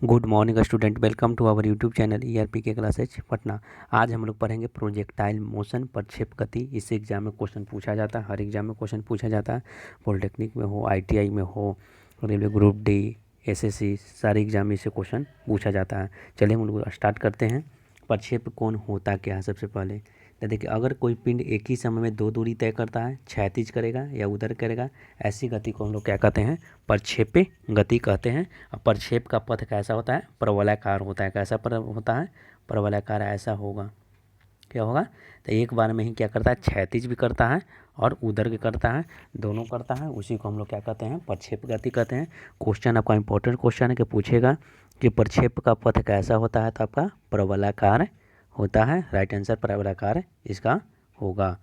Good morning student, welcome to our YouTube channel ERP के classes Patna. आज हम लोग पढ़ेंगे प्रोजेक्टाइल मोशन, प्रक्षेप गति। इस एग्जाम में क्वेश्चन पूछा जाता है, हर एग्जाम में क्वेश्चन पूछा जाता है। पॉलिटेक्निक में हो, आईटीआई में हो, रेलवे ग्रुप डी, एसएससी, सारे एग्जाम में इससे क्वेश्चन पूछा जाता है। चलिए हम लोग स्टार्ट करते हैं। प्रक्षेप कोण होता क्या है सबसे पहले तो देखिए, अगर कोई पिंड एक ही समय में दो दूरी तय करता है, क्षैतिज करेगा या उधर करेगा, ऐसी गति को हम लोग क्या कहते हैं? प्रक्षेप्य गति कहते हैं। और प्रक्षेप का पथ कैसा होता है? प्रवलयाकार होता है। कैसा होता है? प्रवलयाकार। ऐसा होगा, क्या होगा? तो एक बार में ही क्या करता है? क्षैतिज भी करता है और उधर भी करता है, दोनों करता है। उसी को हम लोग क्या कहते हैं? प्रक्षेप गति कहते हैं। क्वेश्चन आपका इंपॉर्टेंट क्वेश्चन है कि पूछेगा कि प्रक्षेप का पथ कैसा होता है, तो आपका प्रवलयाकार होता है। राइट आंसर प्रवलयाकार इसका होगा।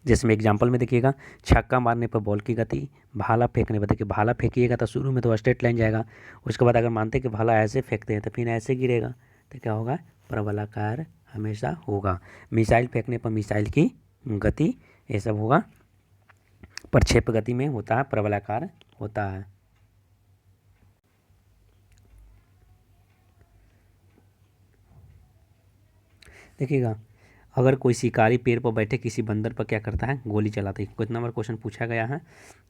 जिसमें एग्जाम्पल में देखिएगा, छक्का मारने पर बॉल की गति, भाला फेंकने पर, देखिए भाला फेंकिएगा तो शुरू में तो स्ट्रेट लाइन जाएगा, उसके बाद अगर मानते कि भाला ऐसे फेंकते हैं तो फिर ऐसे गिरेगा, तो क्या होगा? प्रवलयाकार हमेशा होगा। मिसाइल फेंकने पर मिसाइल की गति, ये सब होगा प्रक्षेप गति में होता है, प्रवलयाकार होता है। देखिएगा, अगर कोई शिकारी पेड़ पर बैठे किसी बंदर पर क्या करता है? गोली चलाता है। कितना बार क्वेश्चन पूछा गया है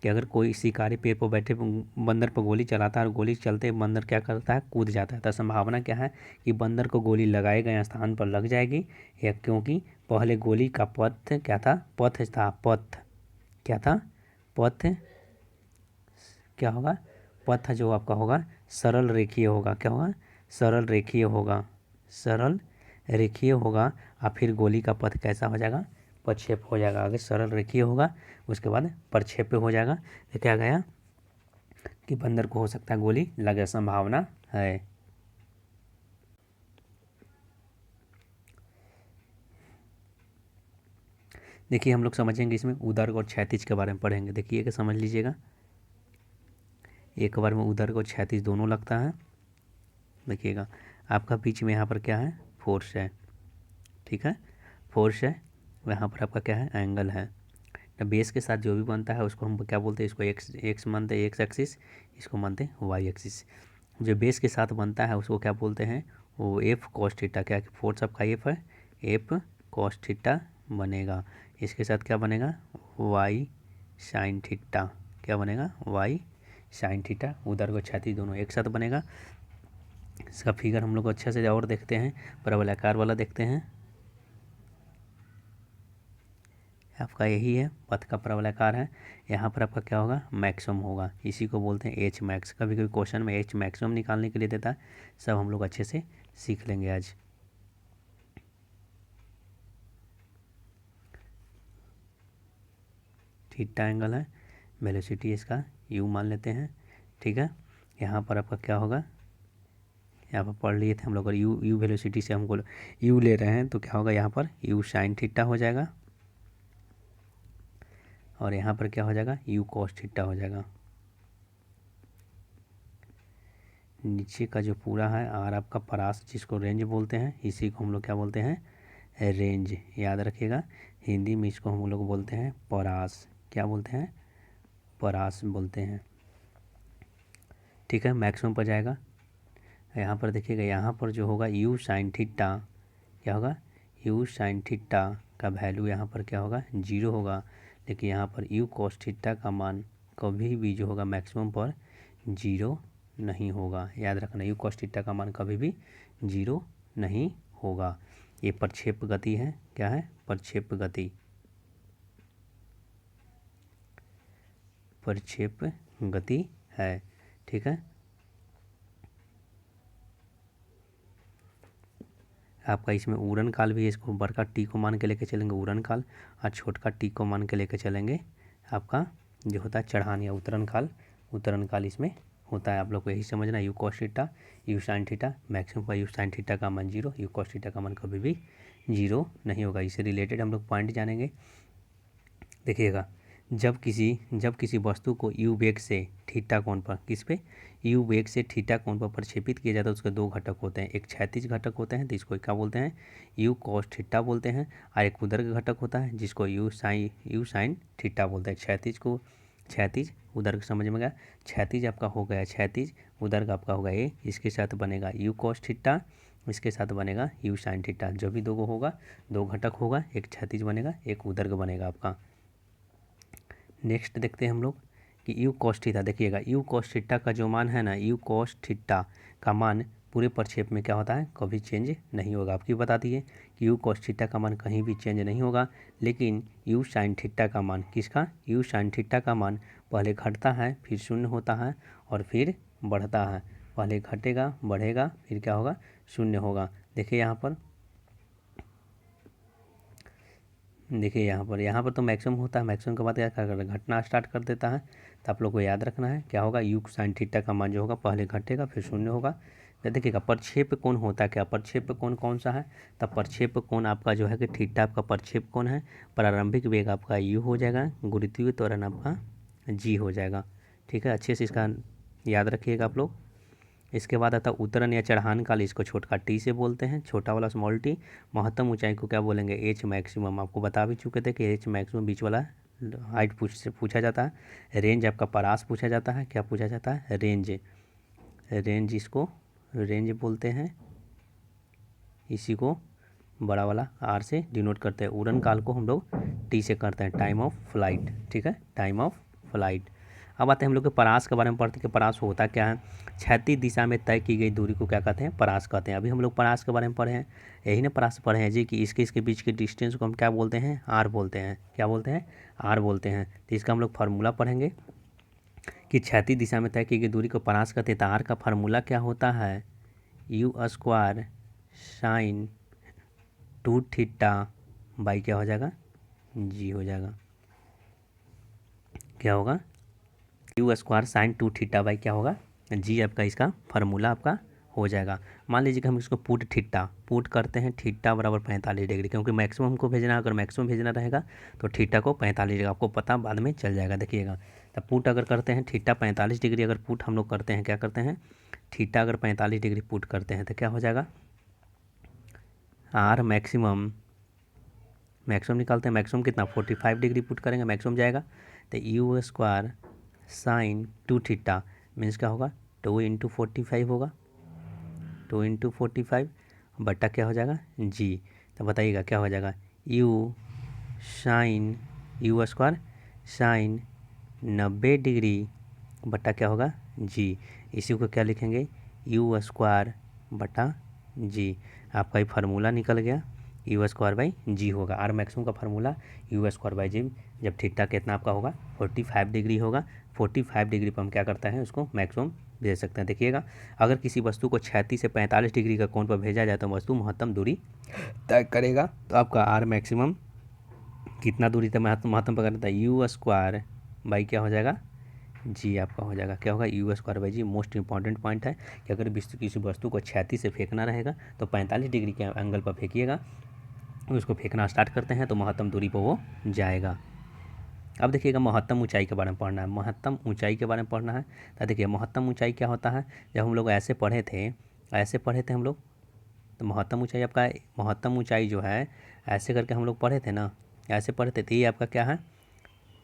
कि अगर कोई शिकारी पेड़ पर बैठे बंदर पर गोली चलाता है और गोली चलते बंदर क्या करता है? कूद जाता है, तो संभावना क्या है कि बंदर को गोली लगाए गए स्थान पर लग जाएगी, या क्योंकि पहले गोली का पथ क्या था? पथ था, पथ क्या था? पथ क्या होगा? पथ जो आपका होगा सरल रेखीय होगा। क्या होगा? सरल रेखीय होगा, सरल रेखीय होगा। और फिर गोली का पथ कैसा हो जाएगा? प्रक्षेप हो जाएगा। अगर सरल रेखीय होगा उसके बाद प्रक्षेप हो जाएगा। तो क्या गया कि बंदर को हो सकता है गोली लगे, संभावना है। देखिए हम लोग समझेंगे इसमें उदर और क्षैतिज के बारे में पढ़ेंगे। देखिए कि समझ लीजिएगा, एक बार में उदर और क्षैतिज दोनों लगता है। देखिएगा आपका बीच में यहाँ पर क्या है? फोर्स है, ठीक है, फोर्स है। यहाँ पर आपका क्या है? एंगल है। तो बेस के साथ जो भी बनता है उसको हम क्या बोलते हैं? इसको एक्स मानते हैं, एक्स एक्सिस। इसको मानते हैं वाई एक्सिस। जो बेस के साथ बनता है उसको क्या बोलते हैं? वो एफ कॉस थीटा। क्या फोर्स आपका एफ है? एफ कॉस थीटा बनेगा। इसके साथ क्या बनेगा? Y sine theta. क्या बनेगा? Y sine theta. उधर को क्षैतिज दोनों एक साथ बनेगा। इसका फिगर हम लोग अच्छे से और देखते हैं, प्रवलयाकार वाला देखते हैं। आपका यही है, पथ का प्रवलयाकार है। यहाँ पर आपका क्या होगा? मैक्सिमम होगा। इसी को बोलते हैं एच मैक्स। कभी कभी क्वेश्चन में एच मैक्सिमम निकालने के लिए देता है। सब हम लोग अच्छे से सीख लेंगे आज। थीटा एंगल है, वेलोसिटी इसका यू मान लेते हैं, ठीक है। यहाँ पर आपका क्या होगा? यहाँ पर पढ़ लिए थे हम लोग, अगर यू वेलोसिटी से हमको यू ले रहे हैं तो क्या होगा? यहाँ पर यू साइन थीटा हो जाएगा, और यहाँ पर क्या हो जाएगा? यू कॉस थीटा हो जाएगा। नीचे का जो पूरा है आर आपका परास, जिसको रेंज बोलते हैं, इसी को हम लोग क्या बोलते हैं? रेंज। याद रखिएगा, हिंदी में इसको हम लोग बोलते हैं परास। क्या बोलते हैं? परास बोलते हैं, ठीक है। मैक्सिमम पर जाएगा। यहाँ पर देखिएगा, यहाँ पर जो होगा यू साइन थीटा, क्या होगा? यू साइन थीटा का वैल्यू यहाँ पर क्या होगा? 0 होगा। लेकिन यहाँ पर यू कॉस थीटा का मान कभी भी जो होगा मैक्सिमम पर 0 नहीं होगा। याद रखना, यू कॉस थीटा का मान कभी भी 0 नहीं होगा। ये प्रक्षेप गति है। क्या है? प्रक्षेप गति, प्रक्षेप गति है, ठीक है। आपका इसमें उड़न काल भी है। इसको बड़का टी को मान के लेके चलेंगे उड़न काल, और छोटका टी को मान के लेके चलेंगे आपका जो होता है चढ़ान या उतरन काल। उतरन काल इसमें होता है। आप लोग को यही समझना, you cos theta, you sine theta, maximum पर यू साइन थीटा का मान 0, यू कॉस थीटा का मान कभी भी 0 नहीं होगा। इससे रिलेटेड हम लोग पॉइंट जानेंगे। देखिएगा, जब किसी वस्तु को यू वेग से थीटा कोण पर, किस पे? यू वेग से थीटा कोण पर प्रक्षेपित किया जाता है, उसके दो घटक होते हैं। एक क्षैतिज घटक होते हैं तो इसको क्या बोलते हैं? यू कॉस थीटा बोलते हैं। और एक ऊर्ध्वाधर घटक होता है जिसको यू साइन थीटा बोलते हैं। क्षैतिज को क्षैतिज उदर्ग समझ में गया। क्षैतिज आपका हो गया क्षैतिज, उदर्ग आपका होगा ए, इसके साथ बनेगा यू कॉस थीटा, इसके साथ बनेगा यू साइन थीटा। जो भी दो होगा, दो घटक होगा, एक क्षैतिज बनेगा एक उदर्ग बनेगा आपका। नेक्स्ट देखते हैं हम लोग कि यू कॉस थीटा। देखिएगा यू कॉस थीटा का जो मान है ना, यू कॉस थीटा का मान पूरे प्रक्षेप में क्या होता है, कभी चेंज नहीं होगा। आपकी बता दिए कि यू कॉस थीटा का मान कहीं भी चेंज नहीं होगा, लेकिन यू साइन थीटा का मान, किसका, यू साइन थीटा का मान पहले घटता है फिर शून्य होता है और फिर बढ़ता है। पहले घटेगा बढ़ेगा फिर क्या होगा, शून्य होगा। देखिए यहाँ पर तो मैक्सिमम होता है, मैक्सिमम के बाद क्या कर घटना स्टार्ट कर देता है। तो आप लोग को याद रखना है क्या होगा, यू साइन थीटा का मान जो होगा पहले घटेगा फिर शून्य होगा। तो देखिएगा प्रक्षेप कोण होता है क्या, प्रक्षेप कोण कौन सा है, तब प्रक्षेप कोण आपका जो है कि थीटा आपका प्रक्षेप कोण है। प्रारंभिक वेग आपका यू हो जाएगा, गुरुत्वीय त्वरण आपका जी हो जाएगा। ठीक है, अच्छे से इसका याद रखिएगा आप लोग। इसके बाद आता है उतरण या चढ़ान काल, इसको छोटा टी से बोलते हैं, छोटा वाला स्मॉल टी। महत्तम ऊंचाई को क्या बोलेंगे, एच मैक्सिमम। आपको बता भी चुके थे कि एच मैक्सिमम बीच वाला हाइट पूछा जाता है। रेंज आपका परास पूछा जाता है, क्या पूछा जाता है, रेंज। रेंज इसको रेंज बोलते हैं, इसी को बड़ा वाला आर से डिनोट करते हैं। उड़न काल को हम लोग टी से करते हैं, टाइम ऑफ फ्लाइट। ठीक है, टाइम ऑफ फ्लाइट। अब आते हैं हम लोग के परास के बारे में पढ़ते हैं कि परास होता क्या है। क्षैतिज दिशा में तय की गई दूरी को क्या कहते हैं, परास कहते हैं। अभी हम लोग परास के बारे में पढ़े हैं, यही ना परास पढ़े हैं जी, कि इसके बीच के डिस्टेंस को हम क्या बोलते हैं, आर बोलते हैं। क्या बोलते हैं, आर बोलते हैं। तो इसका हम लोग फार्मूला पढ़ेंगे कि क्षैतिज दिशा में तय की गई दूरी को परास कहते हैं। तो आर का फार्मूला क्या होता है, you square sine 2 theta by क्या हो जाएगा, जी हो जाएगा। क्या होगा, u square sine 2 theta by क्या होगा, जी आपका इसका फार्मूला आपका हो जाएगा। मान लीजिए कि हम इसको पुट करते हैं, थीटा बराबर 45 डिग्री, क्योंकि मैक्सिमम हमको भेजना है। अगर मैक्सिमम भेजना रहेगा तो थीटा को 45 डिग्री, आपको पता बाद में चल जाएगा। देखिएगा, तो पुट अगर करते हैं थीटा 45 डिग्री, अगर पुट हम लोग करते हैं, क्या करते हैं, थीटा अगर 45 डिग्री पुट करते हैं तो क्या हो जाएगा, आर मैक्सिमम निकालते हैं। मैक्सिमम कितना, 45 डिग्री पुट करेंगे, मैक्सिमम जाएगा। तो you square sine 2 theta means क्या होगा, 2 इंटू 45 होगा, 2 इंटू 45 बट्टा क्या हो जाएगा, जी। तो बताइएगा क्या हो जाएगा, यू स्क्वायर साइन 90 डिग्री बट्टा क्या होगा, जी। इसी को क्या लिखेंगे, यू स्क्वायर बटा जी। आपका ये फार्मूला निकल गया, यू स्क्वायर बाई जी होगा। आर मैक्सिमम का फार्मूला यू स्क्वायर बाई जी, जब थीटा कितना आपका होगा 45 डिग्री होगा। 45 डिग्री पर हम क्या करते हैं, उसको मैक्सिमम भेज सकते हैं। देखिएगा, अगर किसी वस्तु को 36 से 45 डिग्री का कोण पर भेजा जाए तो वस्तु महत्तम दूरी तय करेगा। तो आपका आर मैक्सिमम कितना दूरी तक महत्तम पर करता है, यू स्क्वायर बाई क्या हो जाएगा, जी आपका हो जाएगा। क्या होगा, u square by g. Most important point है कि अगर किसी वस्तु को 36 से फेंकना रहेगा तो 45 डिग्री के एंगल पर फेंकिएगा, उसको फेंकना स्टार्ट करते हैं तो महत्तम दूरी पर वो जाएगा। अब देखिएगा, महत्तम ऊंचाई के बारे में पढ़ना है, महत्तम ऊंचाई के बारे में पढ़ना है। तो देखिए, महत्तम ऊंचाई क्या होता है, जब हम लोग ऐसे पढ़े थे हम लोग, तो महत्तम ऊंचाई आपका, महत्तम ऊंचाई जो है ऐसे करके हम लोग पढ़े थे ना, ऐसे पढ़े थे। तो ये आपका क्या है,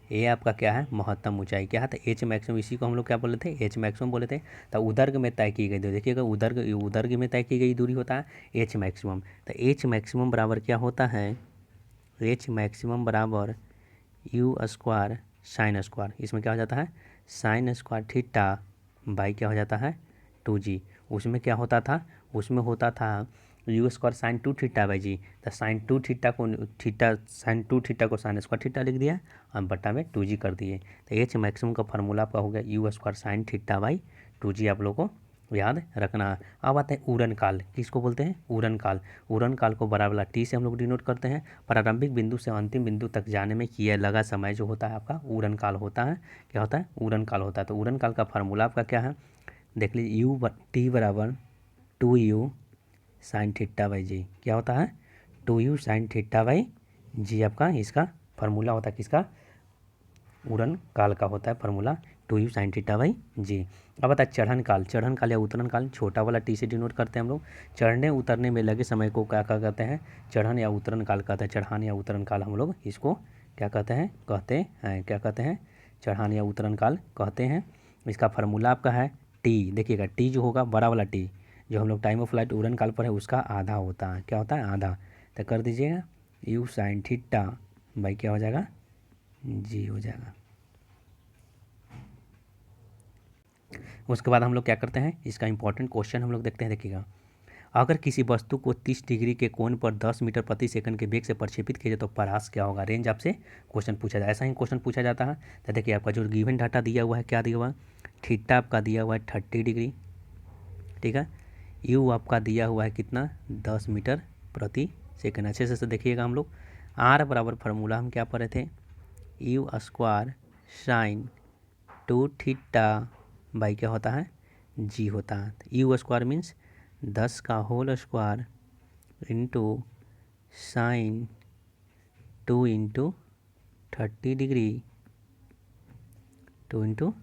ये आपका क्या है, महत्तम ऊंचाई क्या है, तो एच मैक्सिमम, इसी को हम लोग क्या बोले थे, एच मैक्सिमम बोले थे। तो उदर्ग में तय की गई दूरी, देखिएगा उदर्ग में तय की गई दूरी होता है एच मैक्सिमम। तो एच मैक्सिमम बराबर क्या होता है, एच मैक्सिमम बराबर यू स्क्वायर साइन स्क्वायर, इसमें क्या हो जाता है, साइन स्क्वायर थीटा बाई क्या हो जाता है, 2g। उसमें क्या होता था, उसमें होता था u square sine 2 theta by g. तो साइन 2 थीटा को साइन 2 थीटा को साइन स्क्वायर थीटा लिख दिया और बट्टा में 2g कर दिए। तो एच मैक्सिमम का फार्मूला आपका हो गया you square sign theta by 2g, आप लोग को याद रखना है। अब आते हैं उड़न काल, किसको बोलते हैं, उड़न काल। उड़न काल को बड़ा वाला टी से हम लोग डिनोट करते हैं। प्रारंभिक बिंदु से अंतिम बिंदु तक जाने में किया लगा समय जो होता है आपका उड़न काल होता है। क्या होता है, उड़न काल होता है। तो उड़न काल का फार्मूला आपका क्या है, देख लीजिए, यू टी बराबर 2u साइन थीटा बाई जी। क्या होता है, 2u साइन थीटा बाई जी आपका इसका फार्मूला होता है, किसका, उड़न काल का होता है formula 2u sine theta by g. अब आता है चढ़न काल या उतरन काल, छोटा वाला टी से डिनोट करते हैं हम लोग। चढ़ने उतरने में लगे समय को क्या कहते हैं, चढ़न या उतरन काल कहते हैं। चढ़ान या उतरन काल हम लोग इसको क्या कहते हैं, क्या कहते हैं, चढ़ान या उतरन काल कहते हैं। इसका फार्मूला आपका है टी। देखिएगा टी जो होगा बड़ा वाला टी जो हम लोग टाइम ऑफ फ्लाइट उड़न काल पर है उसका आधा होता है। क्या होता है? आधा। तो कर दीजिएगा यू साइन थीटा बाई क्या हो जाएगा? जी हो जाएगा। उसके बाद हम लोग क्या करते हैं, इसका इंपॉर्टेंट क्वेश्चन हम लोग देखते हैं। देखिएगा अगर किसी वस्तु को 30 डिग्री के कोण पर 10 मीटर प्रति सेकंड के वेग से प्रक्षेपित किया जाए तो परास क्या होगा? रेंज आपसे क्वेश्चन पूछा जाए, ऐसा ही क्वेश्चन पूछा जाता है। तो देखिए आपका जो गिवन डाटा दिया हुआ है क्या दिया हुआ है? थीटा आपका दिया हुआ है 30 डिग्री, ठीक है। यू आपका दिया हुआ है कितना? 10 मीटर प्रति सेकंड। अच्छे से देखिएगा हम लोग आर बराबर फार्मूला हम क्या पढ़े थे? You square sine 2 theta by क्या होता है? जी होता है। यू स्क्वायर मीन्स 10 का whole square into sine 2 into 30 degree 2 into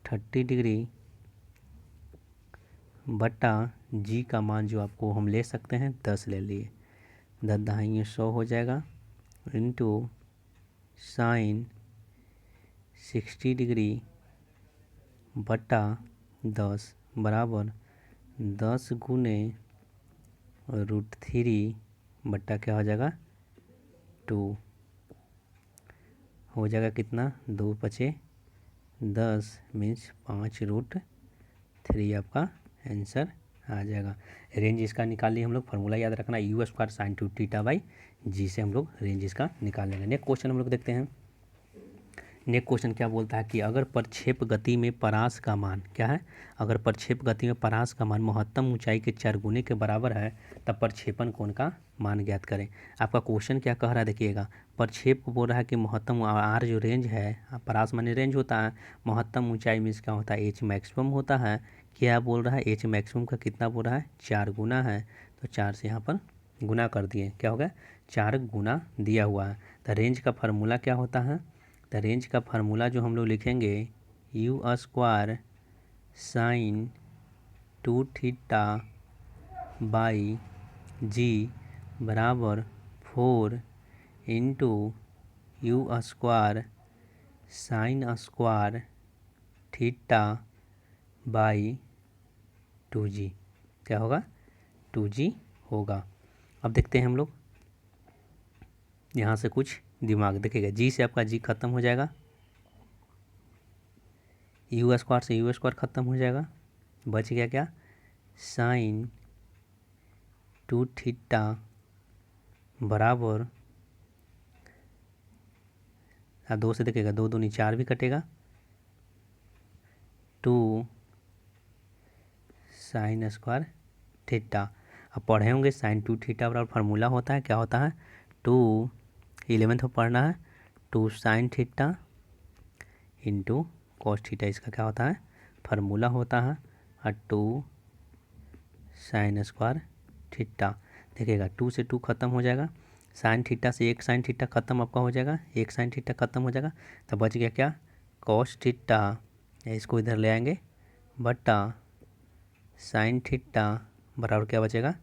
30 degree बटा जी का मान जो आपको हम ले सकते हैं 10 ले लिए, 10 दहाई 100 हो जाएगा इंटू साइन 60 डिग्री बटा 10 बराबर 10 गुने √3 बट्टा क्या हो जाएगा? 2 हो जाएगा कितना? 2 पचे 10 मीन्स 5√3 आपका आंसर आ जाएगा। रेंज इसका निकाल लिए हम लोग। फार्मूला याद रखना u square sine 2 theta by g से हम लोग रेंज इसका निकाल लेंगे। नेक्स्ट क्वेश्चन हम लोग देखते हैं। नेक्स्ट क्वेश्चन क्या बोलता है कि अगर प्रक्षेप गति में परास का मान क्या है? अगर प्रक्षेप गति में परास का मान महत्तम ऊंचाई के 4 गुने के बराबर है तब प्रक्षेपण कोण का मान ज्ञात करें। आपका क्वेश्चन क्या कह रहा है? देखिएगा प्रक्षेप को बोल रहा है कि महत्तम आर जो रेंज है, परास माने रेंज होता है, महत्तम ऊंचाई मीन्स क्या होता है? एच मैक्सिमम होता है। क्या बोल रहा है? एच मैक्सिमम का कितना बोल रहा है? 4 गुना है। तो 4 से यहाँ पर गुना कर दिए, क्या हो गया? 4 गुना दिया हुआ है। तो रेंज का फार्मूला क्या होता है? तो रेंज का फार्मूला जो हम लोग लिखेंगे u square sine 2 theta by g बराबर 4 into u square sine square theta by 2g क्या होगा? 2g होगा। अब देखते हैं हम लोग यहाँ से कुछ दिमाग देखिएगा। जी से आपका जी खत्म हो जाएगा, यू स्क्वायर से यू स्क्वायर खत्म हो जाएगा, बच गया क्या? साइन 2 थीटा बराबर 2 से देखिएगा 2 दूनी 4 भी कटेगा, 2 साइन स्क्वायर थीटा। अब पढ़े होंगे साइन 2 थीटा बराबर फार्मूला होता है क्या होता है? 2 11th में पढ़ना है 2 sine theta into cos theta, इसका क्या होता है? फार्मूला होता है। और 2 साइन स्क्वायर थीटा। देखिएगा 2 से 2 खत्म हो जाएगा, साइन थीटा से एक साइन थीटा खत्म आपका हो जाएगा, एक साइन थीटा खत्म हो जाएगा। तो बच गया क्या? Cos theta. इसको इधर ले आएंगे बटा साइन थीटा बराबर क्या बचेगा?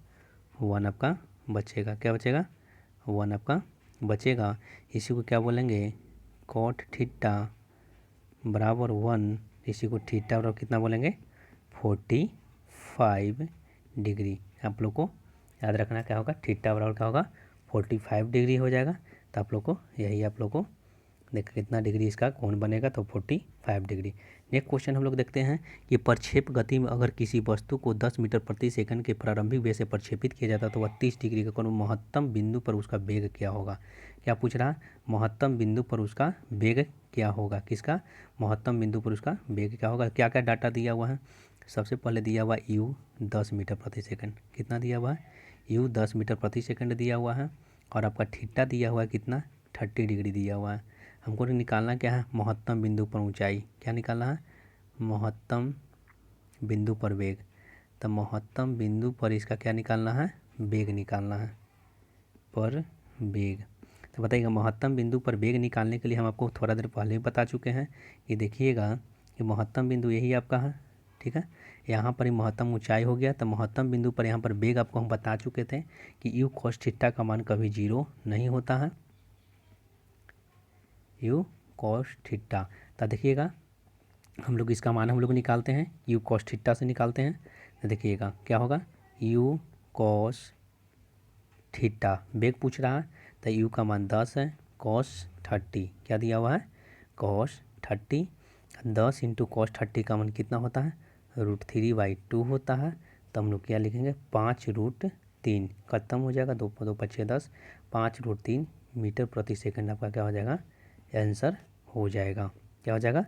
1 आपका बचेगा। क्या बचेगा? 1 आपका बचेगा। इसी को क्या बोलेंगे? कॉट थीटा बराबर 1। इसी को थीटा बराबर कितना बोलेंगे? 45 डिग्री। आप लोग को याद रखना क्या होगा? थीटा बराबर क्या होगा? 45 डिग्री हो जाएगा। तो आप लोग को यही आप लोग को देखो कितना डिग्री इसका कोण बनेगा, तो 45 डिग्री। नेक्स्ट क्वेश्चन हम लोग देखते हैं कि प्रक्षेप गति में अगर किसी वस्तु को 10 मीटर प्रति सेकंड के प्रारंभिक वेग से प्रक्षेपित किया जाता है तो वह 30 डिग्री का कोण महत्तम बिंदु पर उसका वेग क्या होगा? क्या पूछ रहा है? महत्तम बिंदु पर उसका वेग क्या होगा? किसका? महत्तम बिंदु पर उसका वेग क्या होगा? क्या क्या डाटा दिया हुआ है? सबसे पहले दिया हुआ यू 10 मीटर प्रति सेकंड। कितना दिया हुआ है? यू 10 मीटर प्रति सेकंड दिया हुआ है। और आपका थीटा दिया हुआ है कितना? 30 डिग्री दिया हुआ है। हमको निकालना क्या है? महत्तम बिंदु पर ऊंचाई। क्या निकालना है? महत्तम बिंदु पर वेग। तो महत्तम बिंदु पर इसका क्या निकालना है? वेग निकालना है, पर वेग। तो बताइएगा महत्तम बिंदु पर वेग निकालने के लिए हम आपको थोड़ा देर पहले ही बता चुके हैं कि देखिएगा कि महत्तम बिंदु यही आपका है, ठीक है। यहाँ पर ही महत्तम ऊंचाई हो गया, तो महत्तम बिंदु पर यहाँ पर वेग आपको हम बता चुके थे कि यू कॉस थीटा का मान कभी 0 नहीं होता है। You cos theta. तो देखिएगा हम लोग इसका मान हम लोग निकालते हैं, यू कॉस थीटा से निकालते हैं। तो देखिएगा क्या होगा, यू कॉस थीटा, बेग पूछ रहा है तो यू का मान 10 है, कॉस 30 क्या दिया हुआ है, कॉस 30। 10 इंटू कॉस 30 का मान कितना होता है, √3/2 होता है। तो हम लोग क्या लिखेंगे, 5√3, खत्म हो जाएगा, 2 2 5 10, 5√3 मीटर प्रति सेकंड आपका क्या हो जाएगा, आंसर हो जाएगा। क्या हो जाएगा,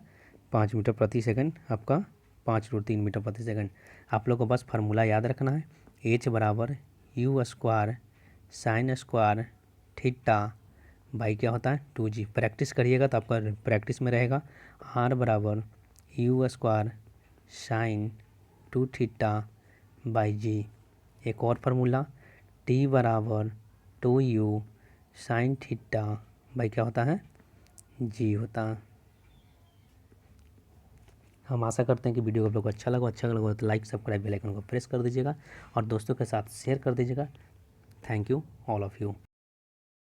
5 मीटर प्रति सेकंड आपका 5√3 मीटर प्रति सेकंड। आप लोग को बस फार्मूला याद रखना है, H बराबर U² sign square theta by क्या होता है 2G। प्रैक्टिस करिएगा तो आपका प्रैक्टिस में रहेगा। R बराबर U² sign 2 theta by G। एक और फार्मूला, T बराबर 2U साइन थीटा बाई क्या होता है, G होता है। हम आशा करते हैं कि वीडियो आप लोग को अच्छा लगा तो लाइक सब्सक्राइब बेल आइकन को प्रेस कर दीजिएगा और दोस्तों के साथ शेयर कर दीजिएगा। Thank you all of you.